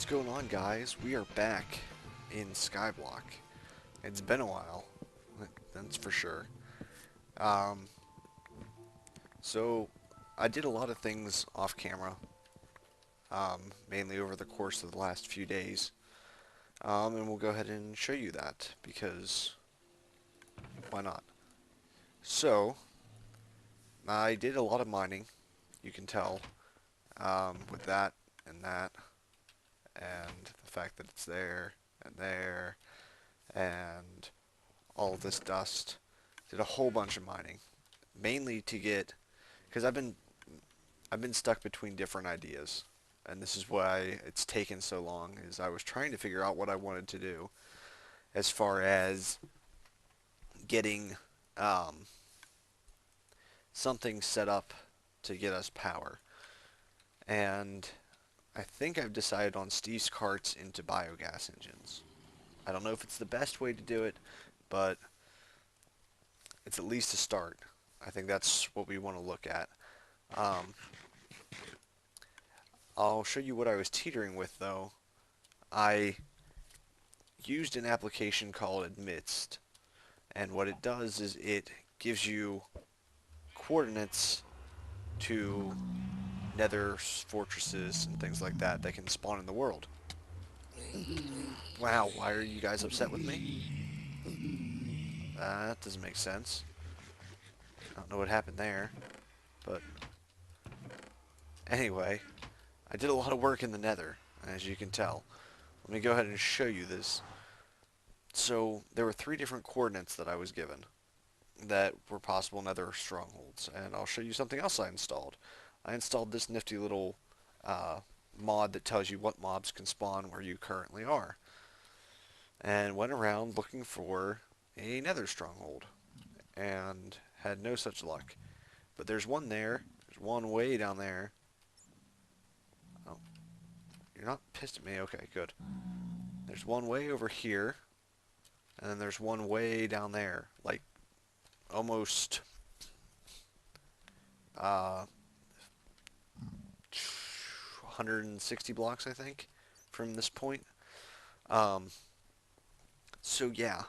going on, guys? We are back in Skyblock. It's been a while, that's for sure. Um, so I did a lot of things off camera, mainly over the course of the last few days. And we'll go ahead and show you that, because why not? So, I did a lot of mining, you can tell, with that, and the fact that it's there, and all of this dust. Did a whole bunch of mining, mainly to get, because I've been stuck between different ideas, and this is why it's taken so long. Is I was trying to figure out what I wanted to do as far as getting um, something set up to get us power, and I think I've decided on Steve's carts into biogas engines. I don't know if it's the best way to do it, but it's at least a start. I think that's what we want to look at. Um, I'll show you what I was teetering with, though. I used an application called Admits, and what it does is it gives you coordinates to nether fortresses and things like that that can spawn in the world. Wow, why are you guys upset with me? That doesn't make sense. I don't know what happened there, but anyway, I did a lot of work in the nether, as you can tell. Let me go ahead and show you this. So, there were 3 different coordinates that I was given that were possible nether strongholds, and I'll show you something else I installed. I installed this nifty little uh, mod that tells you what mobs can spawn where you currently are, and went around looking for a nether stronghold, and had no such luck. But there's one there, there's one way down there. Oh, you're not pissed at me? Okay, good. There's one way over here, and then there's one way down there, like almost uh, 160 blocks, I think, from this point. Um, so yeah,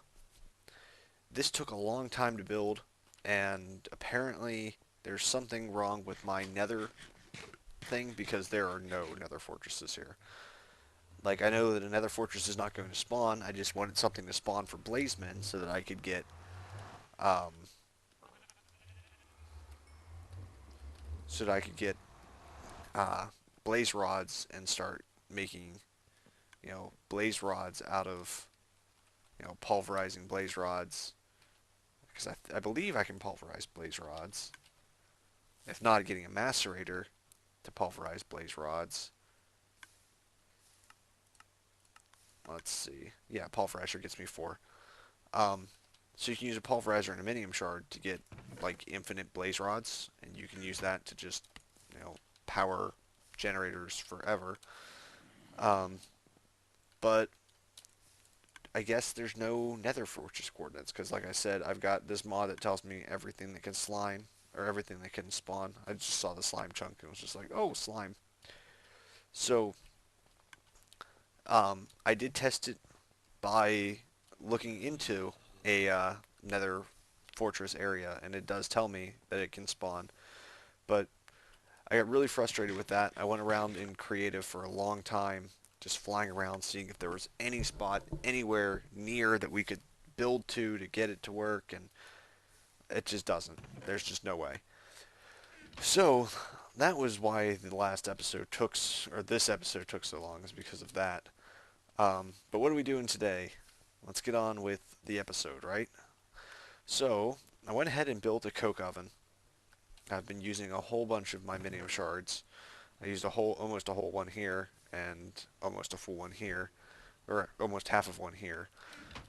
this took a long time to build, and apparently there's something wrong with my nether thing, because there are no nether fortresses here. Like, I know that a nether fortress is not going to spawn. I just wanted something to spawn for blazemen so that I could get um, so that I could get uh, blaze rods and start making, blaze rods out of, pulverizing blaze rods. Because I believe I can pulverize blaze rods. If not, getting a macerator to pulverize blaze rods. Let's see. Yeah, pulverizer gets me 4. Um, so you can use a pulverizer and a minium shard to get like infinite blaze rods, and you can use that to just, power generators forever. Um, but I guess there's no nether fortress coordinates, because like I said, I've got this mod that tells me everything that can slime, or everything that can spawn. I just saw the slime chunk and was just like, oh, slime. So, I did test it by looking into a nether fortress area, and it does tell me that it can spawn. But I got really frustrated with that. I went around in creative for a long time, just flying around, seeing if there was any spot anywhere near that we could build to get it to work, and it just doesn't. There's just no way. So that was why the last episode took, or this episode took so long, is because of that. But what are we doing today? Let's get on with the episode, right? So I went ahead and built a coke oven. I've been using a whole bunch of my minium shards. I used almost a whole one here, and almost a full one here, or almost half of one here.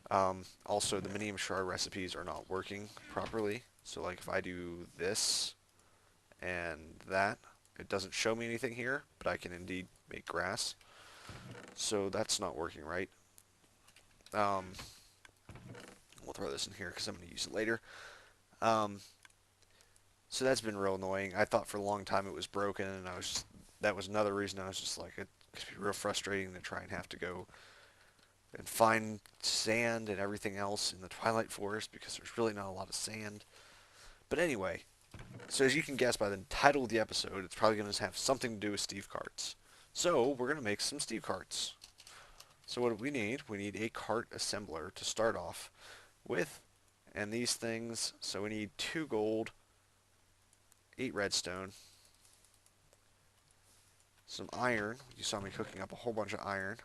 Also, the minium shard recipes are not working properly. So, like, if I do this and that, it doesn't show me anything here, but I can indeed make grass. So that's not working right. Um, we'll throw this in here because I'm going to use it later. Um, so that's been real annoying. I thought for a long time it was broken, and that was another reason I was just like, It can be real frustrating to try and have to go and find sand and everything else in the Twilight Forest because there's really not a lot of sand. But anyway, so as you can guess by the title of the episode, it's probably going to have something to do with Steve carts. So we're going to make some Steve carts. So what do we need? We need a cart assembler to start off with. And these things, so we need 2 gold, 8 redstone, some iron. You saw me cooking up a whole bunch of iron.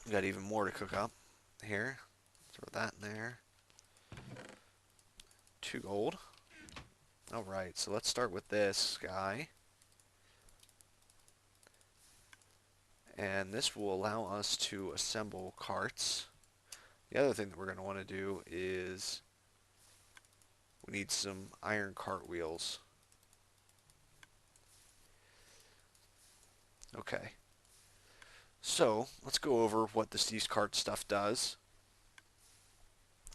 We got even more to cook up here. Throw that in there. 2 gold. Alright, so let's start with this guy. And this will allow us to assemble carts. The other thing that we're going to want to do is we need some iron cart wheels. Okay. So, let's go over what the Steve's cart stuff does.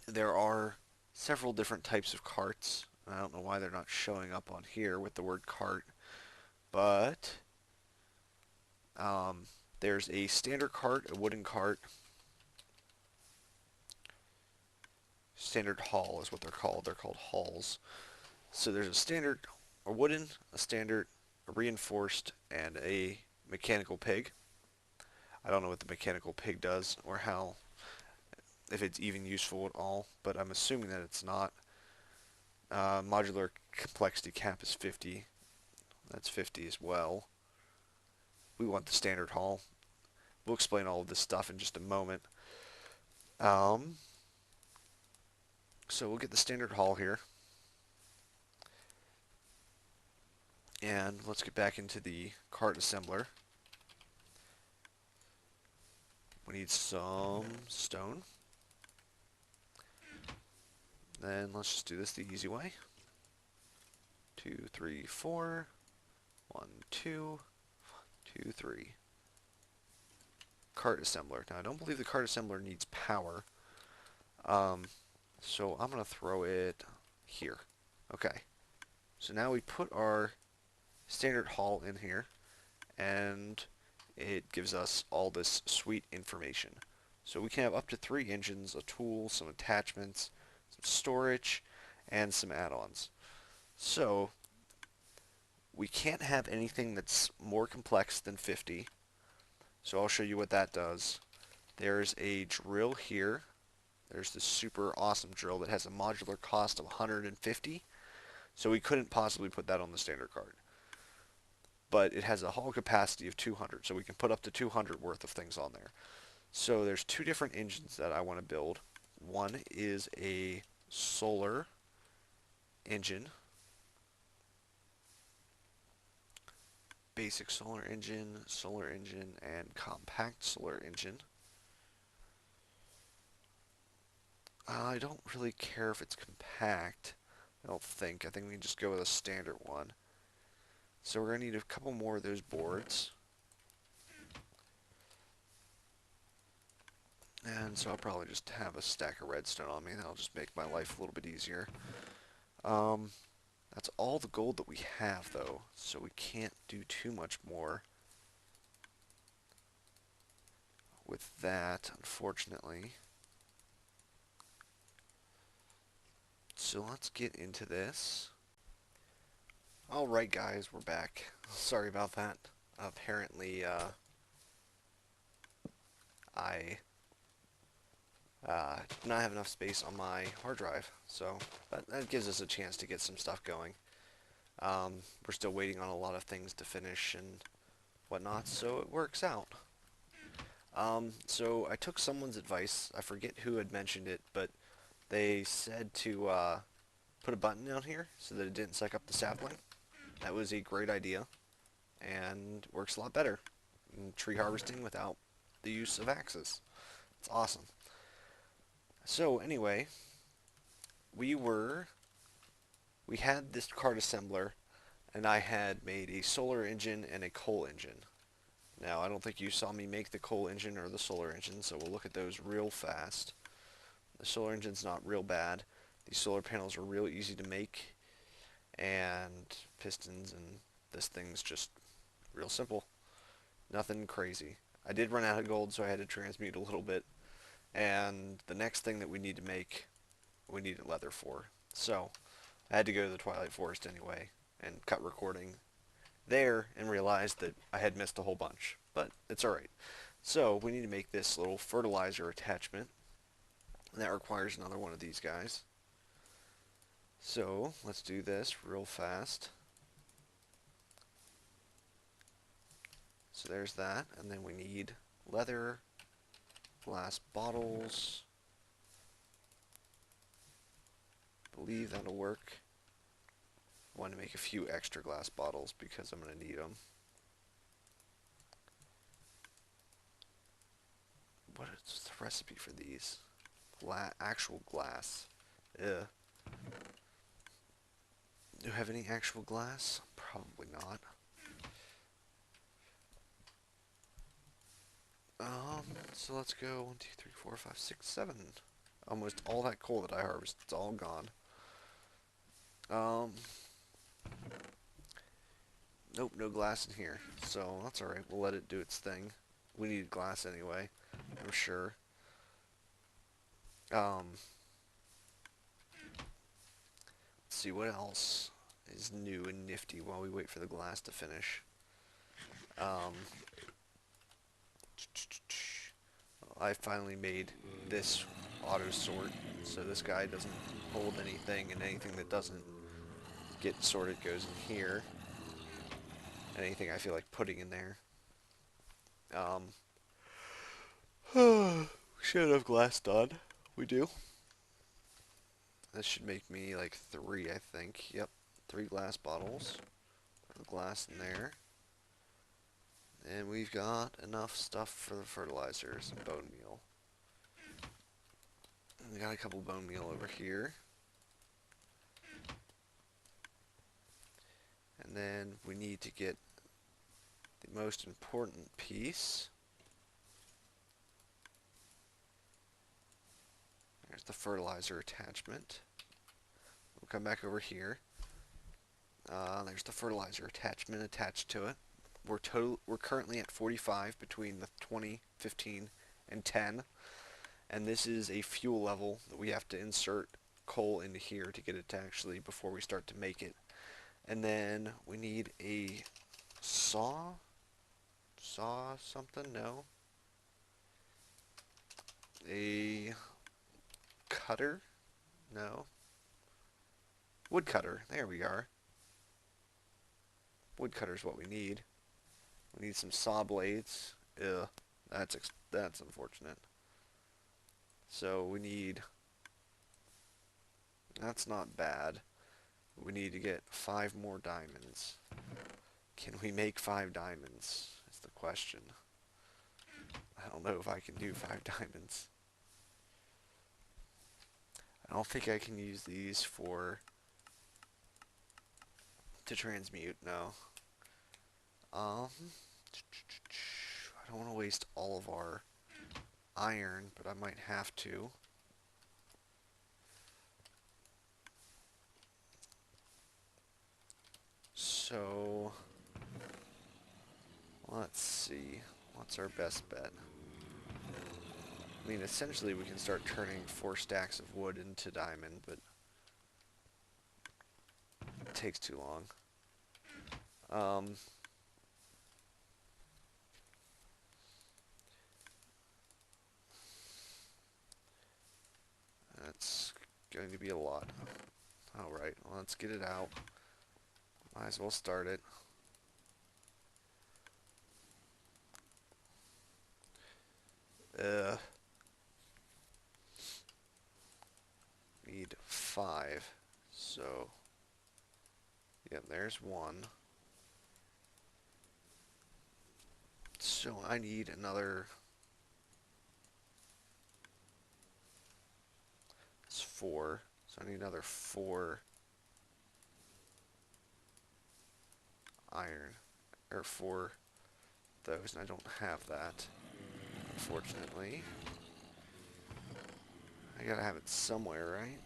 There are several different types of carts. I don't know why they're not showing up on here with the word cart, but there's a standard cart, a wooden cart. Standard haul is what they're called. They're called hauls. So there's a standard, a wooden, a standard, a reinforced, and a mechanical pig. I don't know what the mechanical pig does or how, if it's even useful at all, but I'm assuming that it's not. Modular complexity cap is 50. That's 50 as well. We want the standard haul. We'll explain all of this stuff in just a moment. So we'll get the standard haul here. And let's get back into the cart assembler. We need some stone. Then let's just do this the easy way. 2, 3, 4. 1, 2. 2, 3. Cart assembler. Now I don't believe the cart assembler needs power. So I'm going to throw it here. Okay. So now we put our standard haul in here, and it gives us all this sweet information. So we can have up to 3 engines, a tool, some attachments, some storage, and some add-ons. So we can't have anything that's more complex than 50. So I'll show you what that does. There's a drill here. There's this super awesome drill that has a modular cost of 150. So we couldn't possibly put that on the standard card. But it has a haul capacity of 200, so we can put up to 200 worth of things on there. So there's 2 different engines that I want to build. One is a solar engine. Basic solar engine, and compact solar engine. I don't really care if it's compact. I don't think. I think we can just go with a standard one. So we're going to need a couple more of those boards. And so I'll probably just have a stack of redstone on me. That'll just make my life a little bit easier. That's all the gold that we have, though. So we can't do too much more with that, unfortunately. So let's get into this. Alright guys, we're back. Sorry about that. Apparently, I did not have enough space on my hard drive, so that gives us a chance to get some stuff going. We're still waiting on a lot of things to finish and whatnot, so it works out. So I took someone's advice. I forget who had mentioned it, but they said to put a button down here so that it didn't suck up the sapling. That was a great idea, and works a lot better in tree harvesting without the use of axes. It's awesome. So anyway, we had this cart assembler, and I had made a solar engine and a coal engine. Now, I don't think you saw me make the coal engine or the solar engine, so we'll look at those real fast. The solar engine's not real bad. These solar panels are real easy to make, and pistons, and this thing's just real simple. Nothing crazy. I did run out of gold, so I had to transmute a little bit. And the next thing that we need to make, we needed leather for. So I had to go to the Twilight Forest anyway and cut recording there and realized that I had missed a whole bunch. But it's alright. So we need to make this little fertilizer attachment. And that requires another one of these guys. So let's do this real fast. So there's that. And then we need leather, glass bottles. Believe that'll work. I want to make a few extra glass bottles because I'm going to need them. What is the recipe for these? Actual glass. Ugh. Do I have any actual glass? Probably not. So let's go 1, 2, 3, 4, 5, 6, 7. Almost all that coal that I harvested, it's all gone. Nope, no glass in here. So that's alright, we'll let it do its thing. We need glass anyway, I'm sure. Let's see what else is new and nifty while we wait for the glass to finish. I finally made this auto sort, so this guy doesn't hold anything, and anything that doesn't get sorted goes in here. Anything I feel like putting in there. Should have glass done. We do. This should make me like 3, I think. Yep, 3 glass bottles. Put the glass in there. And we've got enough stuff for the fertilizers and bone meal. We got a couple bone meal over here. And then we need to get the most important piece. There's the fertilizer attachment. We'll come back over here. There's the fertilizer attachment attached to it. We're currently at 45 between the 20, 15, and 10. And this is a fuel level that we have to insert coal into here to get it to actually, before we start to make it. And then we need a saw? Saw something? No. A cutter? No. Wood cutter. There we are. Wood cutter is what we need. We need some saw blades. Ugh, that's unfortunate. So we need... That's not bad. We need to get 5 more diamonds. Can we make 5 diamonds? Is the question. I don't know if I can do 5 diamonds. I don't think I can use these to transmute, no. I don't want to waste all of our iron, but I might have to. So, let's see. What's our best bet? I mean, essentially we can start turning 4 stacks of wood into diamond, but it takes too long. That's going to be a lot. Alright, well, let's get it out. Might as well start it. Need 5. So, yeah, there's 1. So I need another... It's 4. So I need another 4 iron. Or 4 those, and I don't have that, unfortunately. I gotta have it somewhere, right?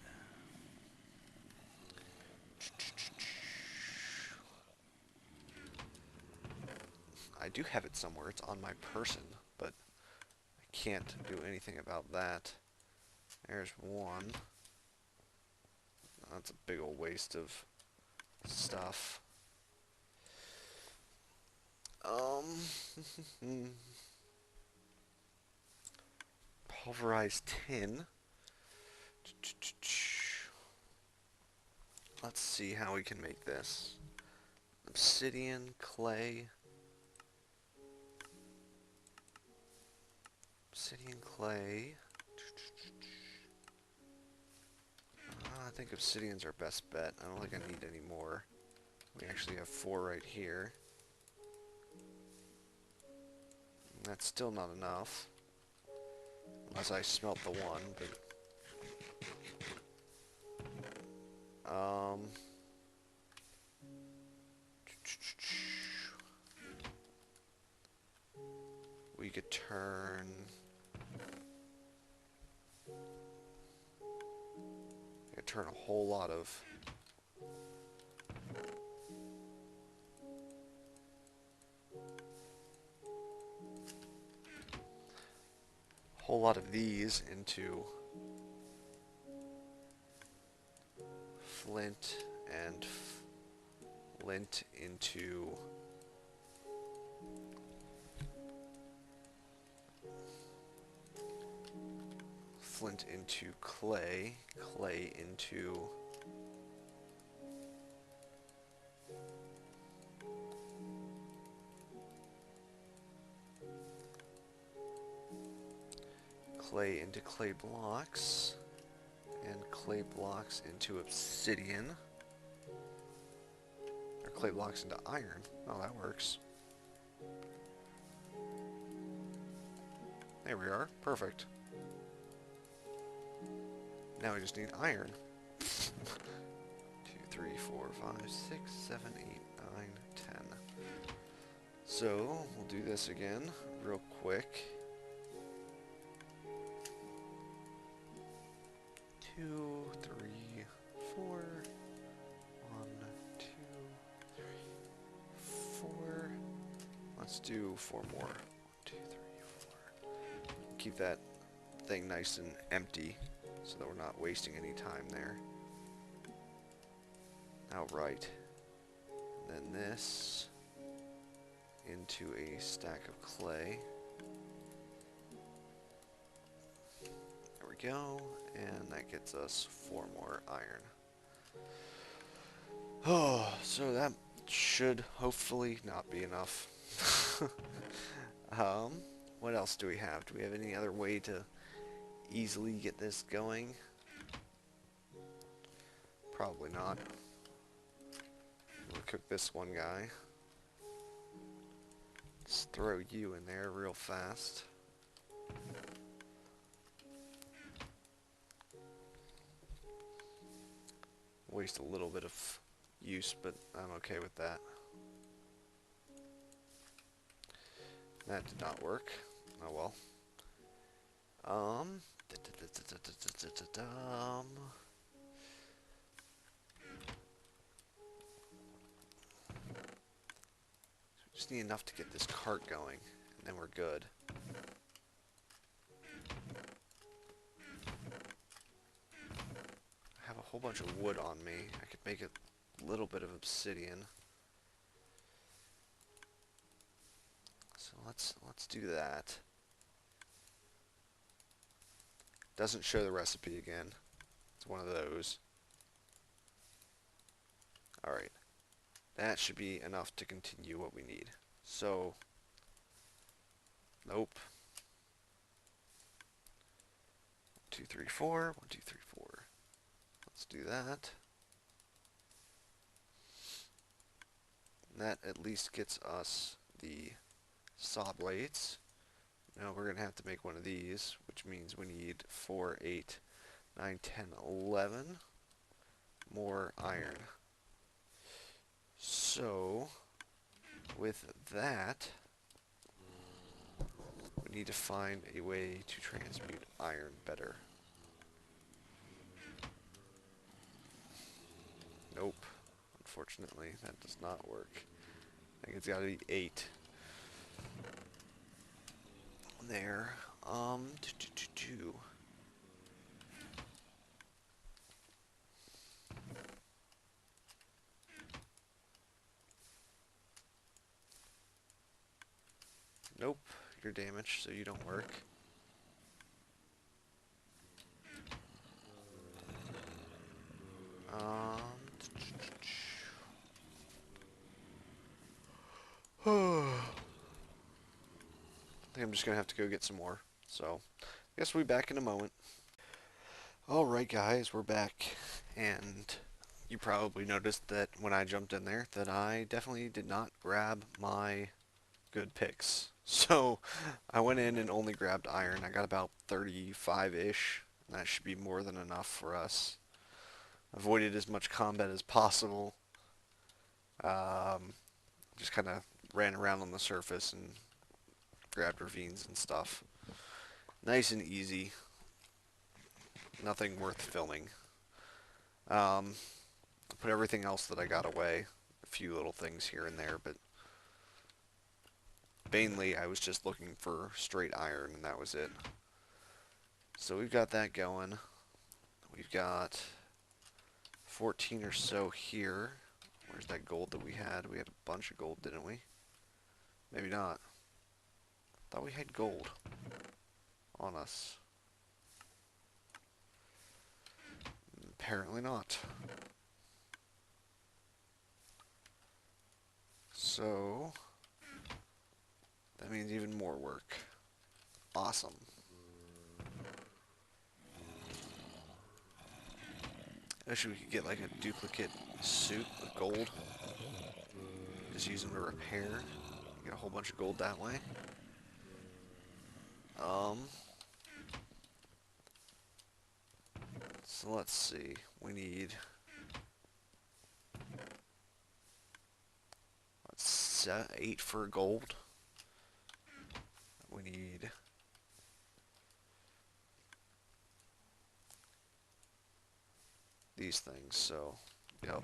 I do have it somewhere. It's on my person, but I can't do anything about that. There's one. That's a big old waste of stuff. Pulverized tin. Let's see how we can make this. Obsidian, clay. Obsidian, clay. I think obsidian's our best bet. I don't think I need any more. We actually have 4 right here. And that's still not enough. Unless I smelt the one, but... we could turn... turn a whole lot of these into flint and flint into clay, clay into clay blocks, and clay blocks into obsidian, or clay blocks into iron. Oh, that works. There we are. Perfect. Now we just need iron. 2, 3, 4, 5, 6, 7, 8, 9, 10. So, we'll do this again real quick. 2, 3, 4. 1, 2, 3, 4. Let's do 4 more. 1, 2, 3, 4. Keep that thing nice and empty, so that we're not wasting any time there. Alright. And then this into a stack of clay. There we go. And that gets us 4 more iron. Oh, so that should hopefully not be enough. What else do we have? Do we have any other way to easily get this going? Probably not. We'll cook this one guy. Just throw you in there real fast. Waste a little bit of use, but I'm okay with that. That did not work. Oh well. Just need enough to get this cart going, and then we're good. I have a whole bunch of wood on me. I could make a little bit of obsidian. So let's do that. Doesn't show the recipe again. It's one of those. Alright. That should be enough to continue what we need. So, nope. 1, 2, 3, 4. 1, 2, 3, 4. Let's do that. And that at least gets us the saw blades. Now we're going to have to make one of these, which means we need 4, 8, 9, 10, 11 more iron. So, with that, we need to find a way to transmute iron better. Nope. Unfortunately, that does not work. I think it's got to be 8. there. Um, Nope, you're damaged, so you don't work. Um, I think I'm just gonna have to go get some more. So, I guess we'll be back in a moment. Alright guys, we're back. And you probably noticed that when I jumped in there that I definitely did not grab my good picks. So, I went in and only grabbed iron. I got about 35-ish. That should be more than enough for us. Avoided as much combat as possible. Um, just kind of ran around on the surface and grabbed ravines and stuff. Nice and easy. Nothing worth filming. Um, put everything else that I got away. A few little things here and there, but mainly I was just looking for straight iron, and that was it. So we've got that going. We've got 14 or so here. Where's that gold that we had? We had a bunch of gold, didn't we? Maybe not. Thought we had gold on us. Apparently not. So, that means even more work. Awesome. I wish we could get like a duplicate suit with gold. Just use them to repair. Get a whole bunch of gold that way. Um, so let's see. We need, let's 8 for gold. We need these things, so, yep.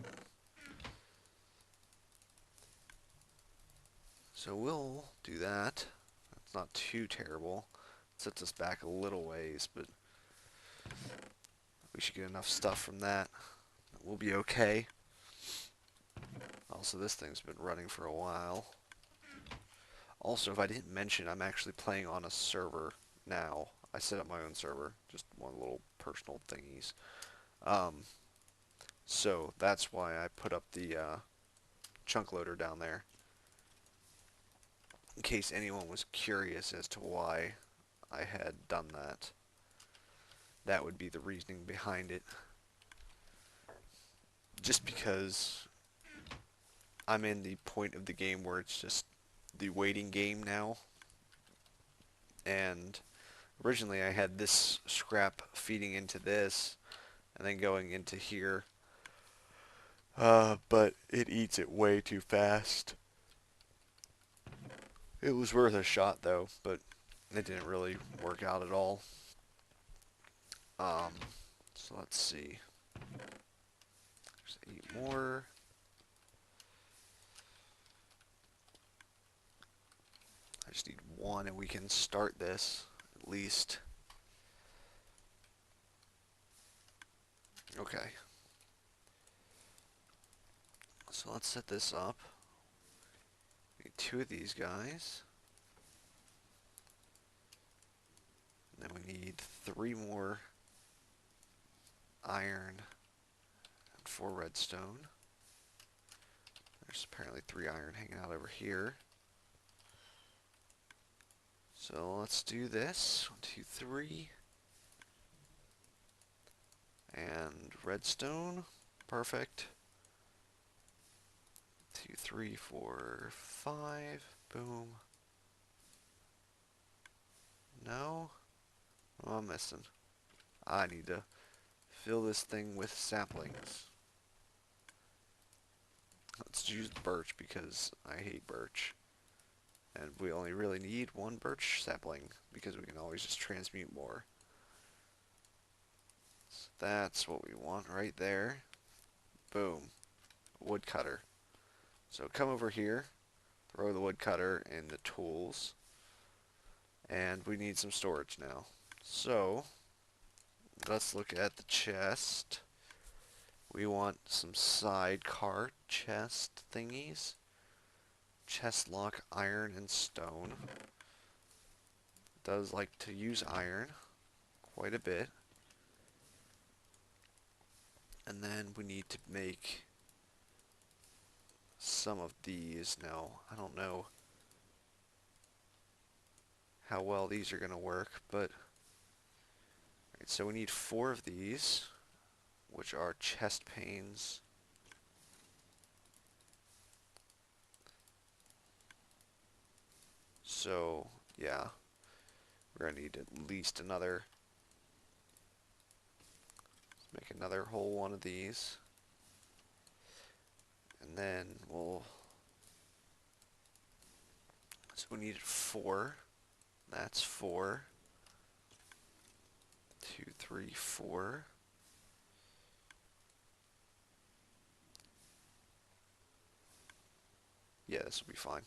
So we'll do that. That's not too terrible. It sets us back a little ways, but we should get enough stuff from that. We'll be okay. Also, this thing's been running for a while. Also, if I didn't mention, I'm actually playing on a server now. I set up my own server, just one little personal thingies. So that's why I put up the chunk loader down there. In case anyone was curious as to why I had done that. That would be the reasoning behind it. Just because I'm in the point of the game where it's just the waiting game now. And originally I had this scrap feeding into this and then going into here. But it eats it way too fast. It was worth a shot though, but it didn't really work out at all. Um, so let's see. There's 8 more. I just need 1 and we can start this, at least. Okay. So let's set this up. We need 2 of these guys. And then we need 3 more iron and 4 redstone. There's apparently 3 iron hanging out over here. So let's do this. 1, 2, 3. And redstone. Perfect. 2, 3, 4, 5. Boom. No? What am I missing? I need to fill this thing with saplings. Let's use birch because I hate birch. And we only really need 1 birch sapling because we can always just transmute more. So that's what we want right there. Boom. Woodcutter. So come over here, throw the woodcutter in the tools, And we need some storage now. So, let's look at the chest. We want some sidecar chest thingies. Chest lock, iron, and stone. Does like to use iron quite a bit. And then we need to make some of these. Now, I don't know how well these are going to work, but right, so we need 4 of these, which are chest panes. So, yeah, we're going to need at least another, let's make another whole one of these. And then so we needed 4. That's 4. 2, 3, 4. Yeah, this will be fine.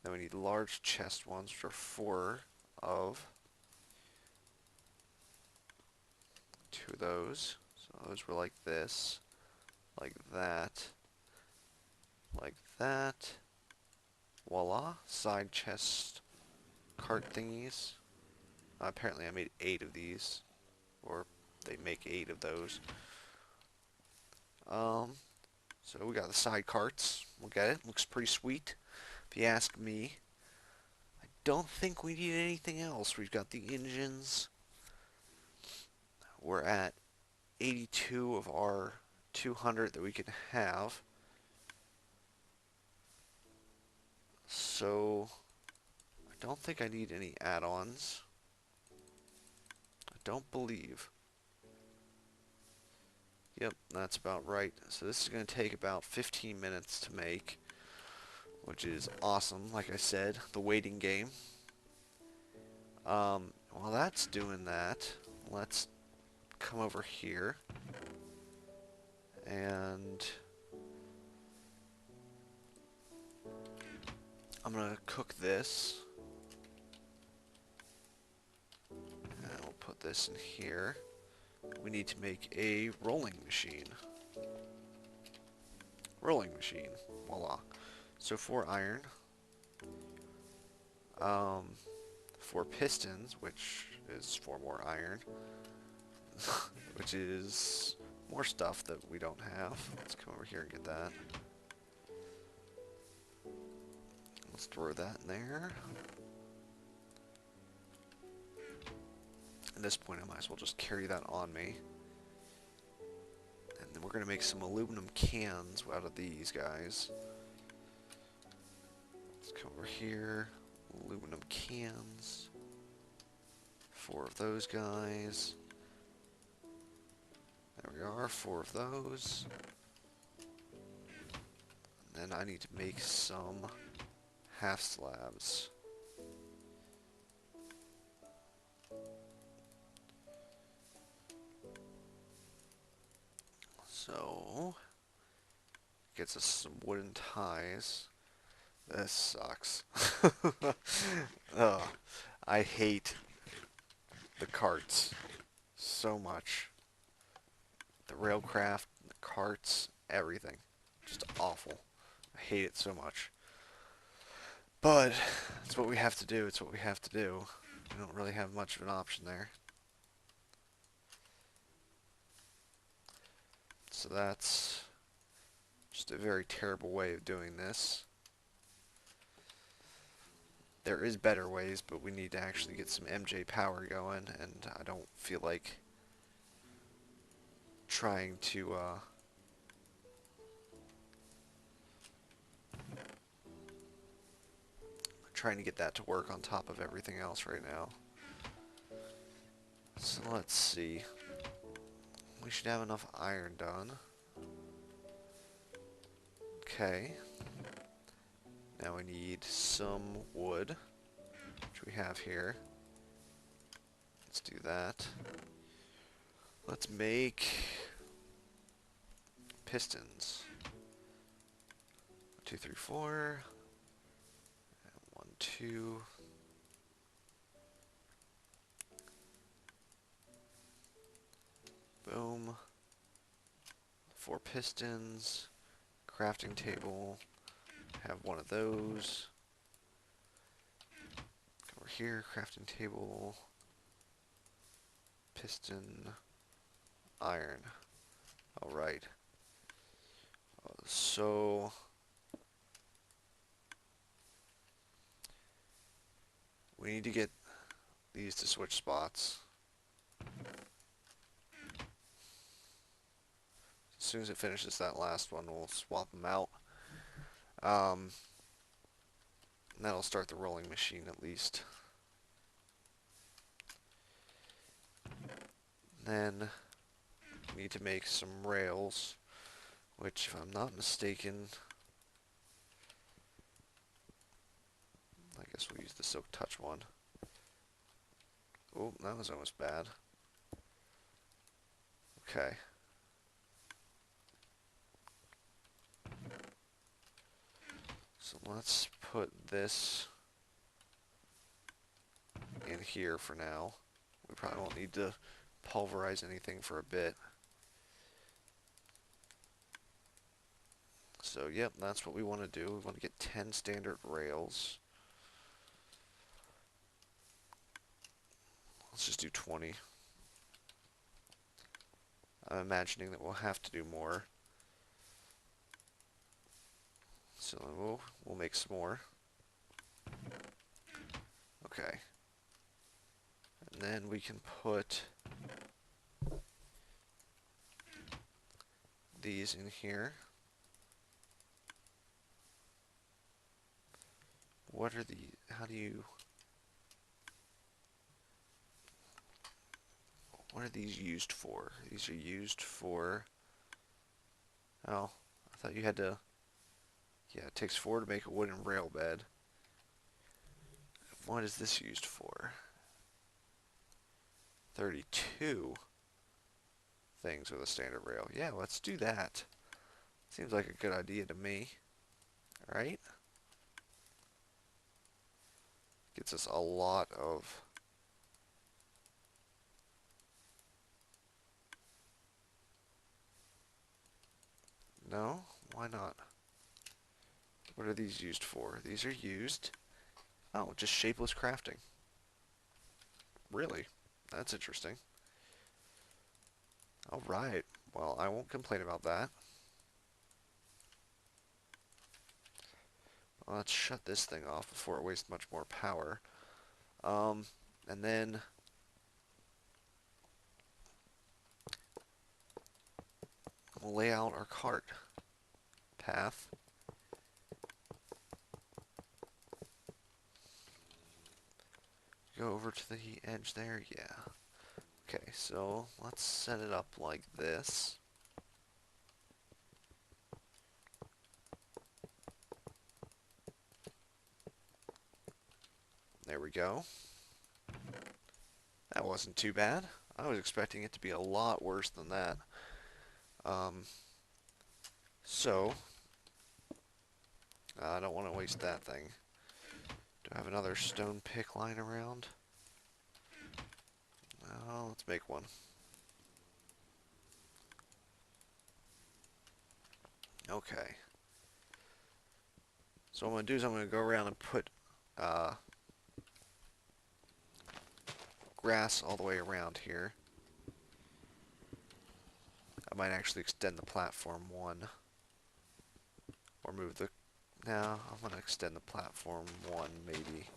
Then we need large chest ones, which are 4 of. 2 of those. So those were like this, like that, like that. Voila, side chest cart thingies. Apparently I made 8 of these, or they make 8 of those. So we got the side carts. We'll get it. Looks pretty sweet, if you ask me. I don't think we need anything else. We've got the engines. We're at 82 of our 200 that we can have. So I don't think I need any add-ons. I don't believe. Yep, that's about right. So this is going to take about 15 minutes to make, which is awesome. Like I said, the waiting game. While that's doing that, let's come over here and I'm going to cook this. And we'll put this in here. We need to make a rolling machine. Rolling machine. Voila. So 4 iron. 4 pistons, which is 4 more iron. Which is more stuff that we don't have. Let's come over here and get that. Let's throw that in there. At this point, I might as well just carry that on me. And then we're going to make some aluminum cans out of these guys. Let's come over here. Aluminum cans. 4 of those guys. There we are, 4 of those. And then I need to make some half slabs. So, gets us some wooden ties. This sucks. Ugh, I hate the carts so much. The railcraft, the carts, everything. Just awful. I hate it so much. But, it's what we have to do. It's what we have to do. We don't really have much of an option there. So that's just a very terrible way of doing this. There is better ways, but we need to actually get some MJ power going, and I don't feel like trying to get that to work on top of everything else right now. So let's see. We should have enough iron done. Okay. Now we need some wood, which we have here. Let's do that. Let's make pistons. 2, 3, 4. 1, 2. Boom. 4 pistons. Crafting table. Have one of those. Go over here. Crafting table. Piston. Iron. Alright. So we need to get these to switch spots. As soon as it finishes that last one, we'll swap them out. And that'll start the rolling machine at least. Then we need to make some rails, which, if I'm not mistaken, I guess we'll use the Silk Touch one. Oh, that was almost bad. Okay. So let's put this in here for now. We probably won't need to pulverize anything for a bit. So, yep, that's what we want to do. We want to get 10 standard rails. Let's just do 20. I'm imagining that we'll have to do more. So we'll make some more. Okay. And then we can put these in here. What are the, how do you, what are these used for? These are used for, oh, I thought you had to, yeah, it takes 4 to make a wooden rail bed. What is this used for? 32 things with a standard rail. Yeah, let's do that. Seems like a good idea to me. Alright. Gets us a lot of no? Why not? What are these used for? These are used. Oh, just shapeless crafting. Really? That's interesting. Alright. Well, I won't complain about that. Well, let's shut this thing off before it wastes much more power. And then we'll lay out our cart path. Go over to the edge there, yeah. Okay, so let's set it up like this. There we go. That wasn't too bad. I was expecting it to be a lot worse than that. So, I don't want to waste that thing. Do I have another stone pick lying around? Oh, let's make one. Okay. So what I'm going to do is I'm going to go around and put grass all the way around here. I might actually extend the platform one. Or move the... No, I'm going to extend the platform one, maybe.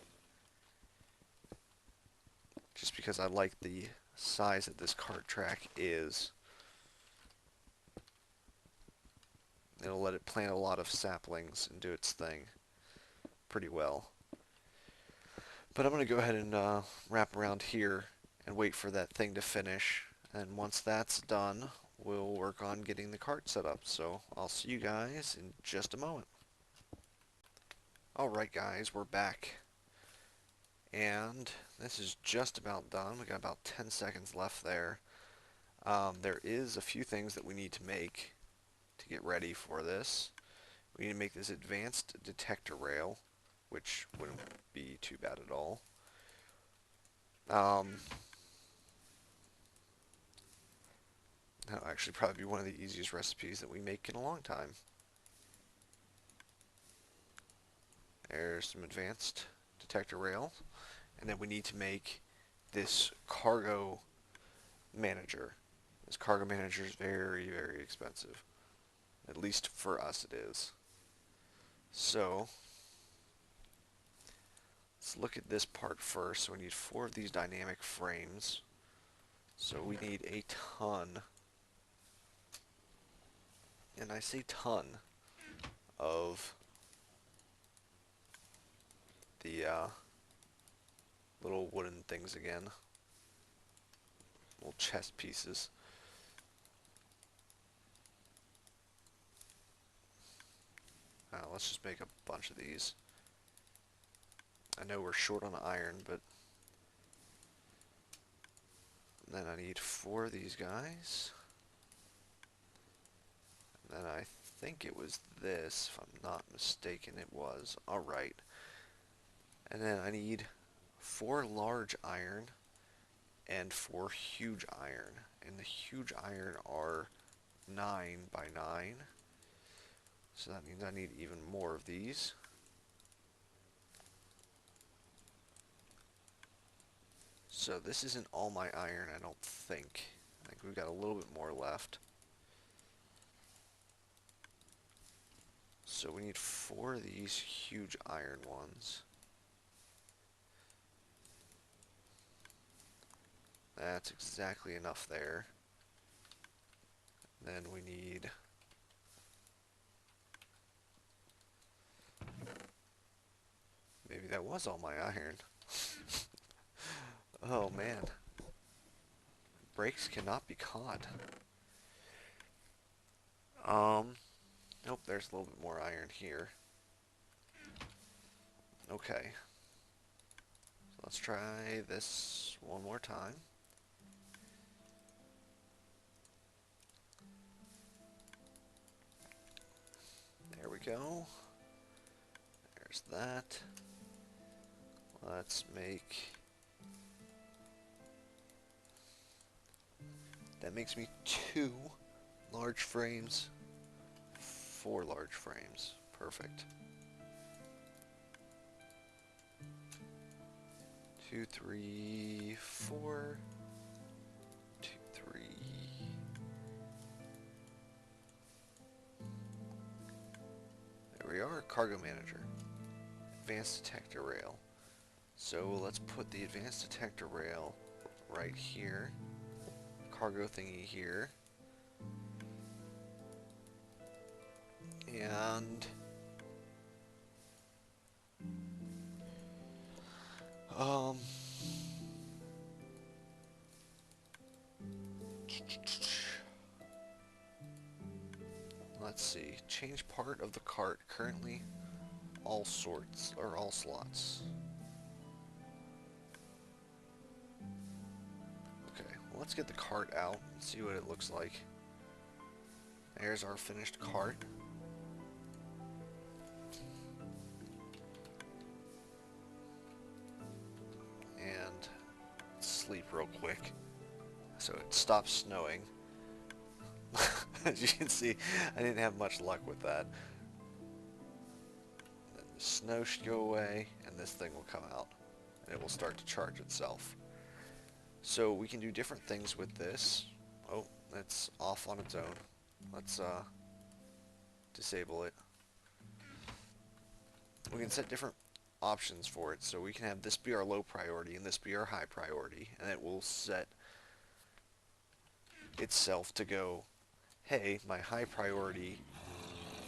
Just because I like the size that this cart track is. It'll let it plant a lot of saplings and do its thing pretty well. But I'm going to go ahead and wrap around here and wait for that thing to finish. And once that's done, we'll work on getting the cart set up. So I'll see you guys in just a moment. Alright guys, we're back. And this is just about done. We got about 10 seconds left there. There is a few things that we need to make to get ready for this. We need to make this advanced detector rail, which wouldn't be too bad at all. That'll actually probably be one of the easiest recipes that we make in a long time. There's some advanced detector rail. And then we need to make this cargo manager. This cargo manager is very, very expensive. At least for us it is. So, let's look at this part first. So we need 4 of these dynamic frames. So we need a ton, and I say ton, of the little wooden things again. Little chest pieces. Let's just make a bunch of these. I know we're short on iron, but then I need 4 of these guys. And then I think it was this, if I'm not mistaken, it was. Alright. And then I need 4 large iron and 4 huge iron. And the huge iron are 9 by 9. So that means I need even more of these. So this isn't all my iron, I don't think. I think we've got a little bit more left. So we need 4 of these huge iron ones. That's exactly enough there. Then we need maybe that was all my iron. Oh man. Brakes cannot be caught. Nope, there's a little bit more iron here. Okay. So let's try this one more time. There we go. There's that. Let's make... That makes me 2 large frames. 4 large frames. Perfect. 2, 3, 4. 2, 3. There we are, cargo manager. Advanced detector rail. So let's put the advanced detector rail right here. Cargo thingy here. And let's see. Change part of the cart. Currently all sorts or all slots. Okay, well, let's get the cart out and see what it looks like. There's our finished cart. And sleep real quick so it stops snowing. As you can see, I didn't have much luck with that. Then the snow should go away and this thing will come out and it will start to charge itself. So we can do different things with this. Oh, that's off on its own. Let's disable it. We can set different options for it, so we can have this be our low priority and this be our high priority, and it will set itself to go, hey, my high priority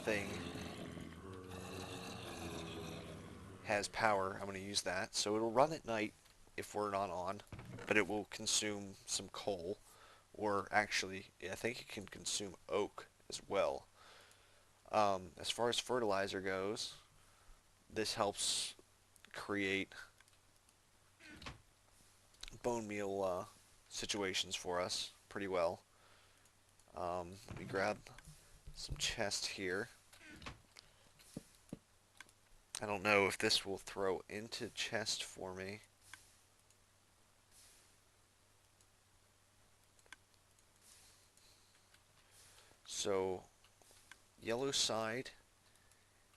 thing has power, I'm going to use that. So it'll run at night if we're not on, but it will consume some coal, or actually, I think it can consume oak as well. As far as fertilizer goes, this helps create bone meal situations for us pretty well. Let me grab some chest here. I don't know if this will throw into chest for me. So yellow side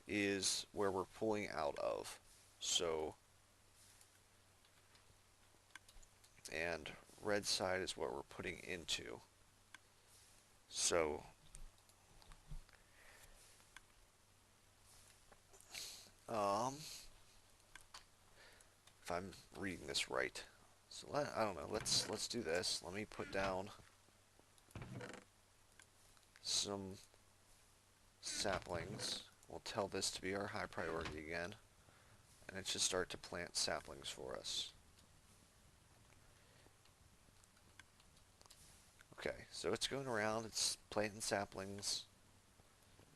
is where we're pulling out of. So, and red side is what we're putting into. So, um, if I'm reading this right. So I don't know. Let's do this. Let me put down some saplings. We'll tell this to be our high priority again, and it should start to plant saplings for us. Okay, so it's going around. It's planting saplings.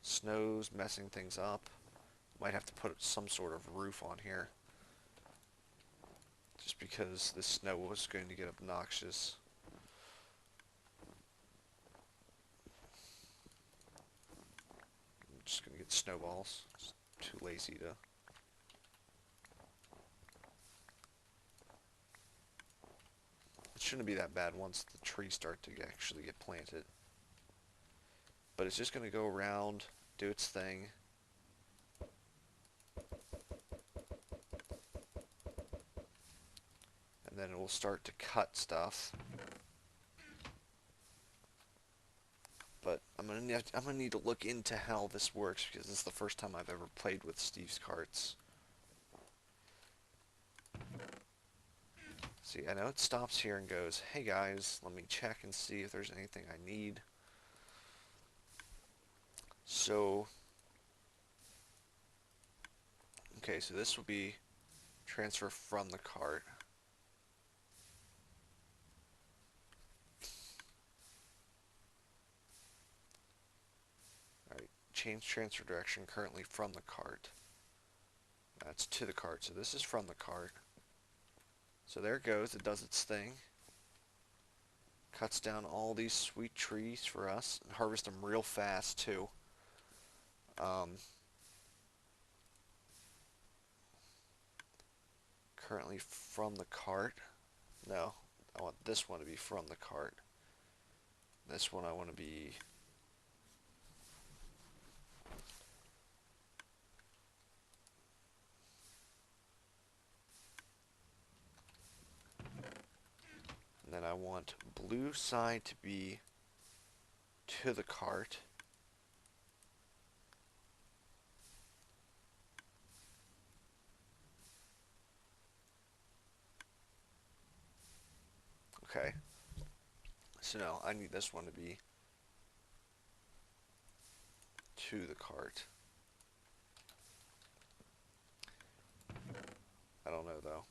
Snow's messing things up. Might have to put some sort of roof on here, just because the snow was going to get obnoxious. I'm just going to get snowballs. Just too lazy to. It shouldn't be that bad once the trees start to actually get planted. But it's just going to go around, do its thing. And then it will start to cut stuff. But I'm gonna need to look into how this works, because this is the first time I've ever played with Steve's carts. See, I know it stops here and goes, hey guys, let me check and see if there's anything I need. So, okay, so this will be transfer from the cart. Alright, change transfer direction currently from the cart. That's to the cart, so this is from the cart. So there it goes, it does its thing. Cuts down all these sweet trees for us, and harvest them real fast too. Currently from the cart. No, I want this one to be from the cart. This one I want to be... And then I want blue side to be to the cart. Okay. So now I need this one to be to the cart. I don't know though.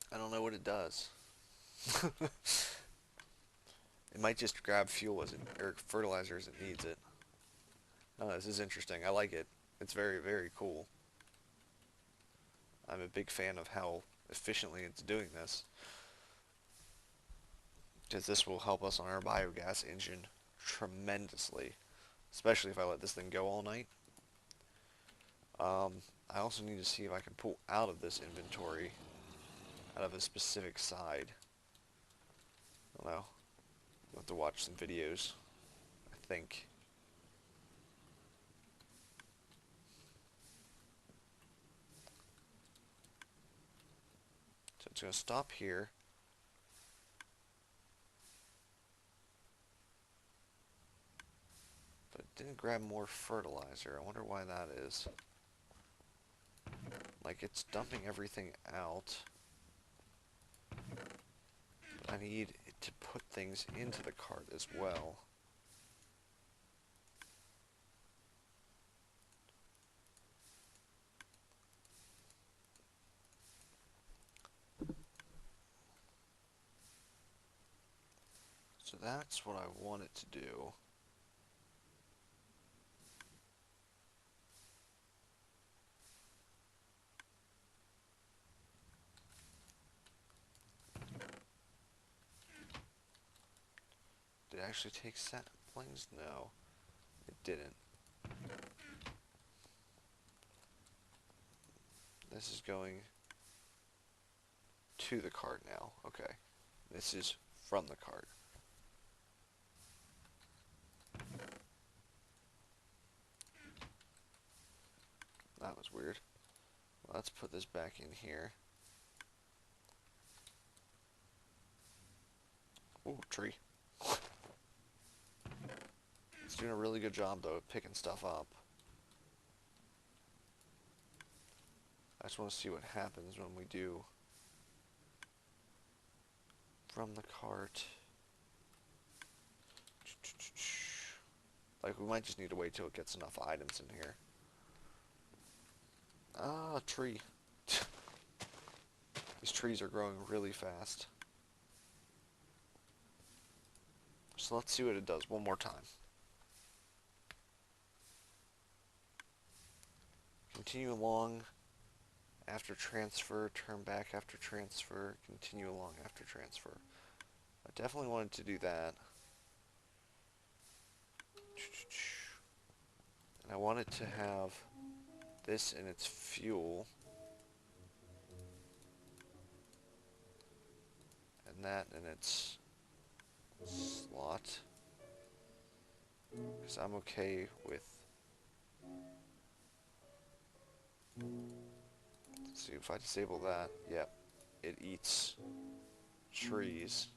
I don't know what it does. It might just grab fuel as it, or fertilizer as it needs it. Oh, this is interesting. I like it. It's very, very cool. I'm a big fan of how efficiently it's doing this, because this will help us on our biogas engine tremendously, especially if I let this thing go all night. I also need to see if I can pull out of this inventory, out of a specific side. I don't know. You'll have to watch some videos, I think. So it's going to stop here. But it didn't grab more fertilizer. I wonder why that is. Like, it's dumping everything out. But I need it to put things into the cart as well. So that's what I want it to do. Did it actually take saplings? No, it didn't. This is going to the cart now. Okay. This is from the cart. That was weird. Let's put this back in here. Ooh, tree. It's doing a really good job, though, of picking stuff up. I just want to see what happens when we do from the cart. Like, we might just need to wait till it gets enough items in here. Ah, tree. These trees are growing really fast. So let's see what it does one more time. Continue along after transfer, turn back after transfer, continue along after transfer. I definitely wanted to do that. And I wanted to have this in its fuel. And that in its slot. Because I'm okay with... Let's see, if I disable that, yep, it eats trees.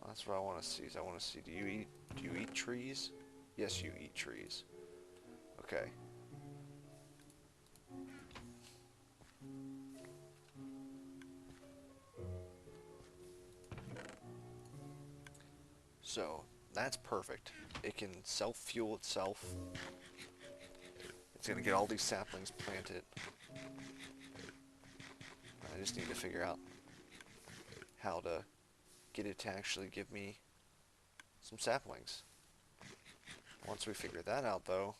That's what I want to see. I want to see, do you eat trees? Yes, you eat trees. Okay. So, that's perfect. It can self-fuel itself. It's going to get all these saplings planted. I just need to figure out how to get it to actually give me some saplings. Once we figure that out, though,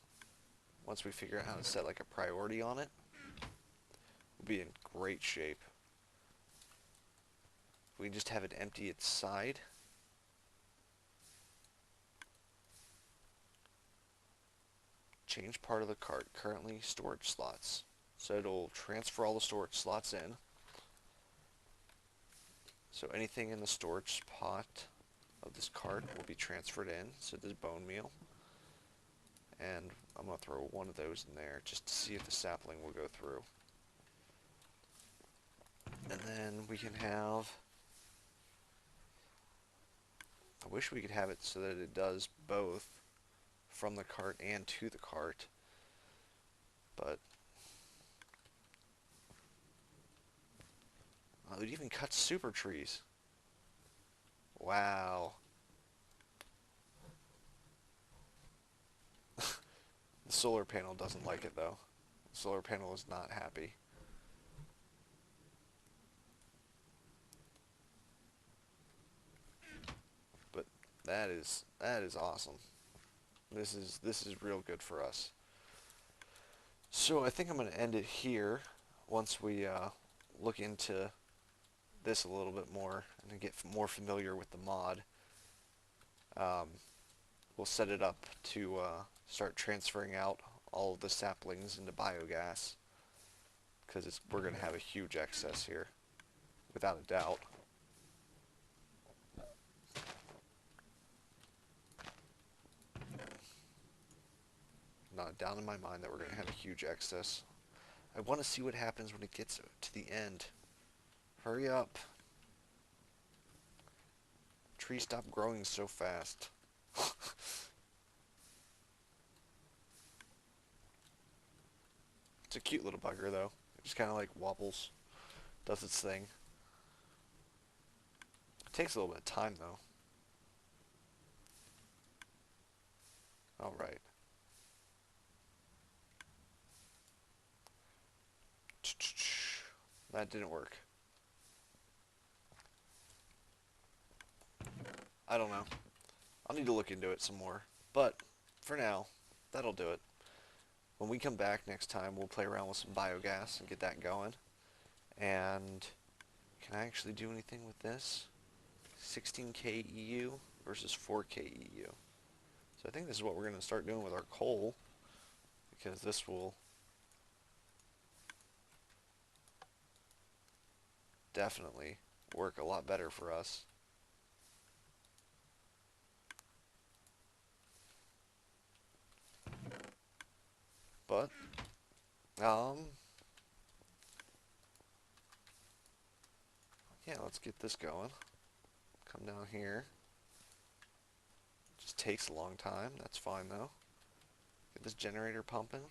once we figure out how to set like a priority on it, we'll be in great shape. We just have it empty its side. Change part of the cart, currently storage slots. So it'll transfer all the storage slots in. So anything in the storage pot of this cart will be transferred in. So there's bone meal. And I'm going to throw one of those in there just to see if the sapling will go through. And then we can have... I wish we could have it so that it does both from the cart and to the cart. But... oh, it even cuts super trees. Wow. The solar panel doesn't like it though. The solar panel is not happy. But that is awesome. This is real good for us. So I think I'm going to end it here once we look into this a little bit more and get more familiar with the mod. We'll set it up to start transferring out all of the saplings into biogas, because we're going to have a huge excess here, without a doubt. Not a doubt in my mind that we're going to have a huge excess. I want to see what happens when it gets to the end. Hurry up. Trees stop growing so fast. It's a cute little bugger though. It just kind of like wobbles, does its thing. It takes a little bit of time though. Alright. That didn't work. I don't know. I'll need to look into it some more. But, for now, that'll do it. When we come back next time, we'll play around with some biogas and get that going. And, can I actually do anything with this? 16k EU versus 4k EU. So I think this is what we're going to start doing with our coal, because this will definitely work a lot better for us. Um, yeah, let's get this going. Come down here. Just takes a long time. That's fine though. Get this generator pumping.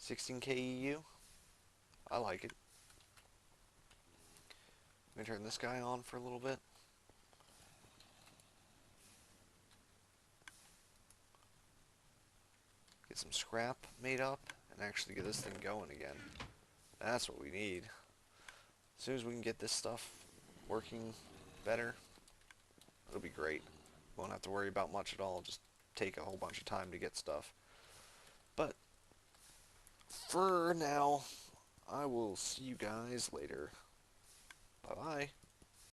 16 KEU. I like it. Let me turn this guy on for a little bit. Get some scrap made up and actually get this thing going again. That's what we need. As soon as we can get this stuff working better, it'll be great. Won't have to worry about much at all. Just take a whole bunch of time to get stuff. But for now, I will see you guys later. Bye-bye.